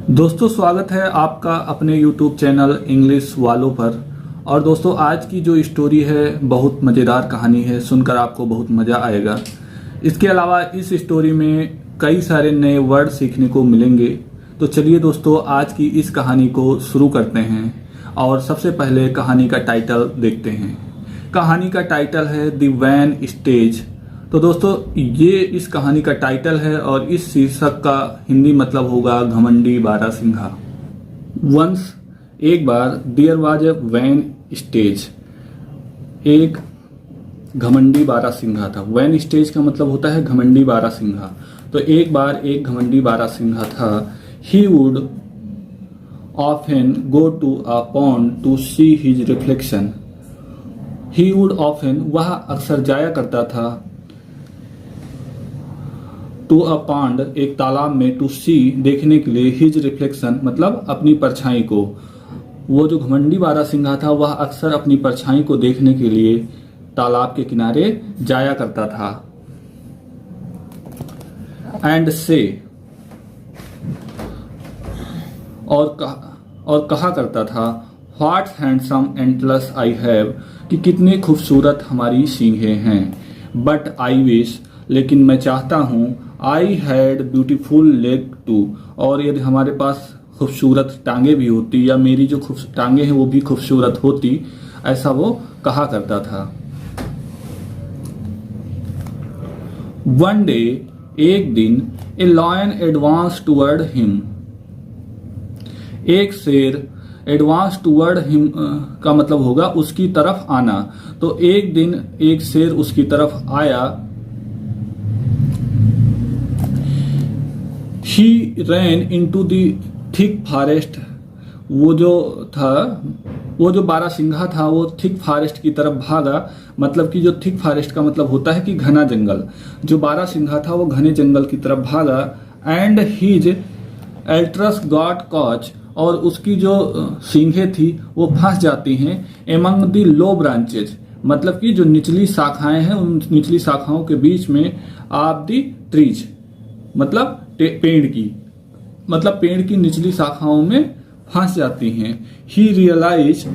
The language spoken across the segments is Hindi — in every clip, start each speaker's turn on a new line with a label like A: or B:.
A: दोस्तों स्वागत है आपका अपने YouTube चैनल इंग्लिश वालों पर। और दोस्तों आज की जो स्टोरी है बहुत मज़ेदार कहानी है, सुनकर आपको बहुत मज़ा आएगा। इसके अलावा इस स्टोरी में कई सारे नए वर्ड सीखने को मिलेंगे। तो चलिए दोस्तों आज की इस कहानी को शुरू करते हैं और सबसे पहले कहानी का टाइटल देखते हैं। कहानी का टाइटल है द वैन स्टेज। तो दोस्तों ये इस कहानी का टाइटल है और इस शीर्षक का हिंदी मतलब होगा घमंडी बारहसिंघा। वंस एक बार there was a vain stag, एक घमंडी बारहसिंघा था। वैन स्टेज का मतलब होता है घमंडी बारहसिंघा। तो एक बार एक घमंडी बारहसिंघा था। He would often go to a pond to see his reflection. He would often वह अक्सर जाया करता था टू अ पॉन्ड एक तालाब में, टू सी देखने के लिए, हिज रिफ्लेक्शन मतलब अपनी परछाई को। वो जो घमंडी बारहसिंघा था वह अक्सर अपनी परछाई को देखने के लिए तालाब के किनारे जाया करता था। एंड से और कहा करता था, व्हाट हैंडसम एंटलस आई हैव, कि कितने खूबसूरत हमारी सींगें हैं। बट आई विश, लेकिन मैं चाहता हूं, I had beautiful leg too, और यदि हमारे पास खूबसूरत टांगे भी होती या मेरी जो टांगे हैं वो भी खूबसूरत होती, ऐसा वो कहा करता था। वन डे एक दिन, a lion advance toward him, एक शेर, एडवांस टुवर्ड हिम का मतलब होगा उसकी तरफ आना। तो एक दिन एक शेर उसकी तरफ आया। He ran into the thick forest, वो जो बारहसिंघा था वो थिक फॉरेस्ट की तरफ भागा। मतलब कि जो थिक फॉरेस्ट का मतलब होता है कि घना जंगल। जो बारहसिंघा था वो घने जंगल की तरफ भागा। एंड हिज एल्ट्रस गॉट कॉच, और उसकी जो सींगें थी वो फंस जाती हैं एमंग द लो ब्रांचेज, मतलब कि जो निचली शाखाएं हैं उन निचली शाखाओं के बीच में, ऑफ द ट्रीज मतलब पेड़ की, मतलब पेड़ की निचली शाखाओं में फंस जाती हैं। ही रियलाइज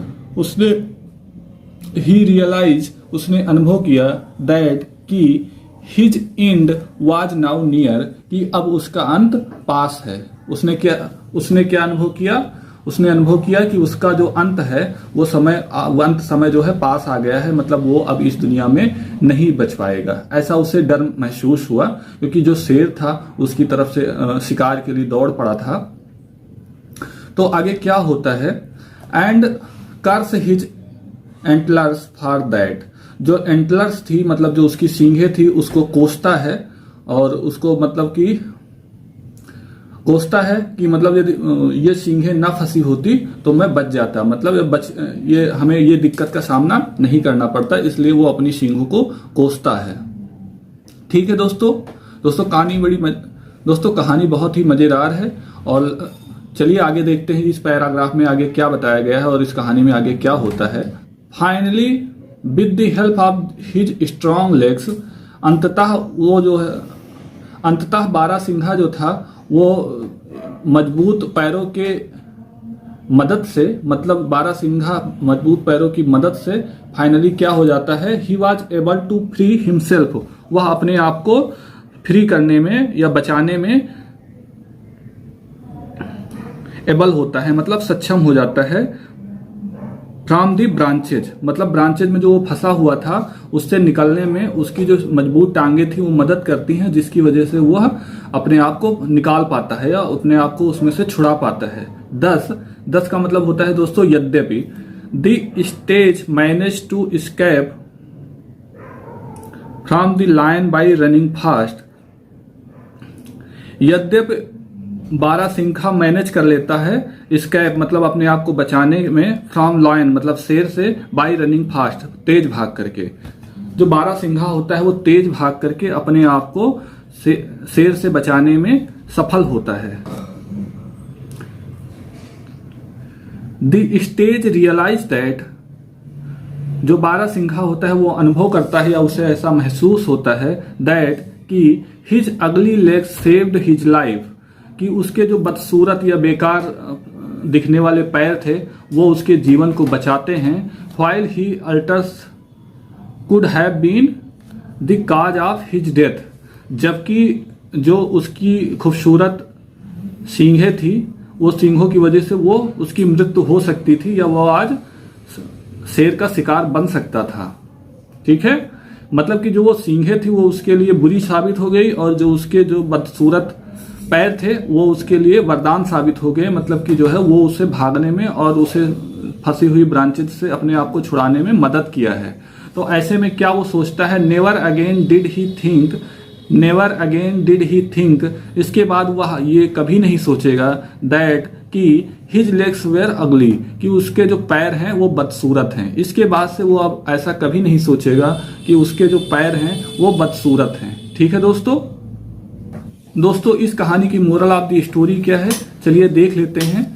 A: उसने अनुभव किया, दैट कि his and was now near, कि अब उसका अंत पास है। उसने क्या अनुभव किया? उसने अनुभव किया कि उसका जो अंत है वो अंत समय जो है पास आ गया है, मतलब वो अब इस दुनिया में नहीं बच पाएगा। ऐसा उसे डर महसूस हुआ क्योंकि जो शेर था उसकी तरफ से शिकार के लिए दौड़ पड़ा था। तो आगे क्या होता है? And curse his antlers for that, जो एंटलर्स थी मतलब जो उसकी सींगें थी उसको कोसता है, और उसको मतलब कि कोसता है कि मतलब यदि ये सींगें ना फंसी होती तो मैं बच जाता, मतलब हमें ये दिक्कत का सामना नहीं करना पड़ता, इसलिए वो अपनी सींगों को कोसता है। ठीक है दोस्तों कहानी बहुत ही मजेदार है। और चलिए आगे देखते हैं इस पैराग्राफ में आगे क्या बताया गया है और इस कहानी में आगे क्या होता है। Finally with the help of his strong legs, अंततः बारहसिंघा जो था वो मजबूत पैरों के मदद से, मतलब बारहसिंघा मजबूत पैरों की मदद से फाइनली क्या हो जाता है? He was able to free himself, वह अपने आप को फ्री करने में या बचाने में एबल होता है, मतलब सक्षम हो जाता है। फ्रॉम दी ब्रांचेज, मतलब ब्रांचेज में जो वो फंसा हुआ था उससे निकलने में उसकी जो मजबूत टांगे थी वो मदद करती हैं, जिसकी वजह से वह अपने आप को निकाल पाता है या अपने आप को उसमें से छुड़ा पाता है। 10 का मतलब होता है दोस्तों यद्यपि। The stag manage to escape from the lion by running fast, यद्यपि बारहसिंघा मैनेज कर लेता है एस्केप मतलब अपने आप को बचाने में, फ्रॉम लायन मतलब शेर से, बाय रनिंग फास्ट तेज भाग करके। जो बारहसिंघा होता है वो तेज भाग करके अपने आप को शेर से बचाने में सफल होता है। द स्टेज रियलाइज दैट, जो बारहसिंघा होता है वो अनुभव करता है या उसे ऐसा महसूस होता है, दैट कि हिज अगली लेग सेव्ड हिज लाइफ, कि उसके जो बदसूरत या बेकार दिखने वाले पैर थे वो उसके जीवन को बचाते हैं। While he antlers could have been the cause of his death, जबकि जो उसकी खूबसूरत सींगें थी वो सींगों की वजह से वो उसकी मृत्यु हो सकती थी या वो आज शेर का शिकार बन सकता था। ठीक है, मतलब कि जो वो सींगें थी वो उसके लिए बुरी साबित हो गई और जो उसके जो बदसूरत पैर थे वो उसके लिए वरदान साबित हो गए। मतलब कि जो है वो उसे भागने में और उसे फंसी हुई ब्रांचेस से अपने आप को छुड़ाने में मदद किया है। तो ऐसे में क्या वो सोचता है, never again did he think, never again did he think, इसके बाद वह ये कभी नहीं सोचेगा दैट कि हिज लेग्स वेयर अगली, कि उसके जो पैर हैं वो बदसूरत हैं। इसके बाद से वो अब ऐसा कभी नहीं सोचेगा कि उसके जो पैर हैं वो बदसूरत हैं। ठीक है दोस्तों इस कहानी की मोरल ऑफ द स्टोरी क्या है, चलिए देख लेते हैं।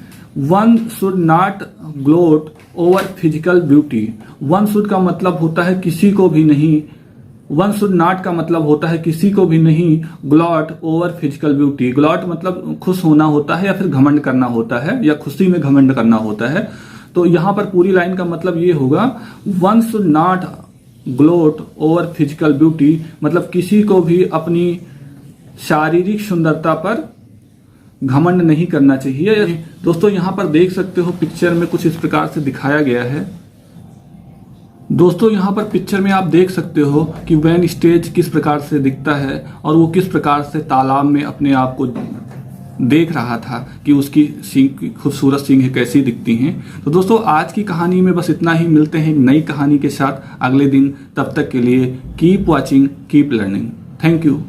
A: One should not gloat over physical beauty. One should का मतलब होता है किसी को भी नहीं, वन शुड नॉट का मतलब होता है किसी को भी नहीं ग्लॉट ओवर फिजिकल ब्यूटी। ग्लॉट मतलब खुश होना होता है या फिर घमंड करना होता है या खुशी में घमंड करना होता है। तो यहां पर पूरी लाइन का मतलब ये होगा, one should not gloat over physical beauty, मतलब किसी को भी अपनी शारीरिक सुंदरता पर घमंड नहीं करना चाहिए। दोस्तों यहां पर देख सकते हो पिक्चर में कुछ इस प्रकार से दिखाया गया है। दोस्तों यहां पर पिक्चर में आप देख सकते हो कि वैन स्टेज किस प्रकार से दिखता है और वो किस प्रकार से तालाब में अपने आप को देख रहा था कि उसकी खूबसूरत सींगें कैसी दिखती हैं। तो दोस्तों आज की कहानी में बस इतना ही, मिलते हैं नई कहानी के साथ अगले दिन। तब तक के लिए keep watching, keep learning. Thank you.